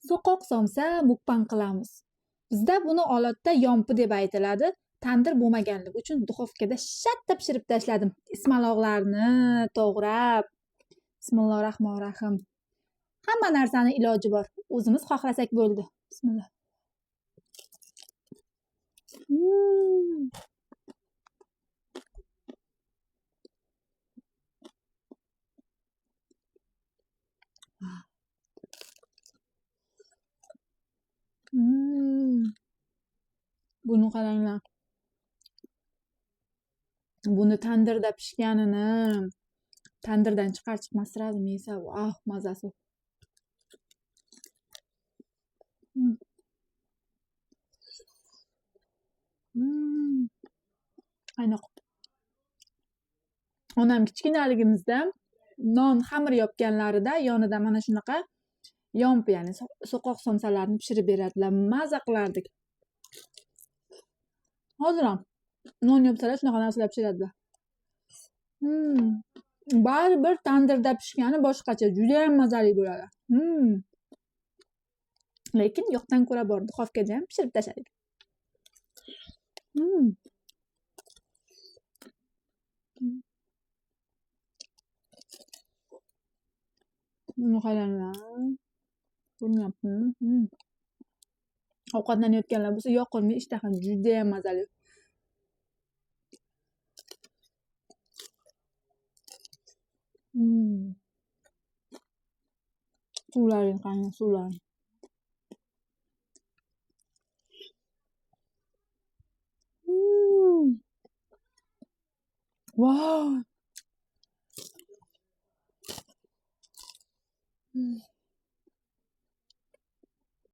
So'qoq somsa mukbang qilamiz. Bizda buni olatda yompi deb aytiladi. Tandir bo'lmaganligi uchun duxovkada shatta pishirib tashladim. Ismaloqlarni to'g'rab. Bismillahirrohmanirrohim. Hamma narsani iloji bor. O'zimiz xohlasak bo'ldi. Bismillah. Buni qaranglar. Buni tandirda pishganini tandirdan chiqar chiqmas sразу yesa, vah, mazasi. Aynoq. Onam kichkinaligimizda non xamir yopganlarida yonida mana shunaqa yompi, ya'ni so'qoq somsalarni pishirib beradilar. Maza qilardik. Hozir ham non yopsalar shunaqa narsalar pishiradilar. Baribir tandirda pishgani boshqacha, juda ham mazali bo'ladi. Lekin yo'qdan ko'ra bor, duxovkada ham pishirib tashladik. Buni qaranglar. Ovqatlanayotganlar bo'lsa yoqilmay ishtaha juda ham mazali. Suvlaring qani, suvlaring. Wow.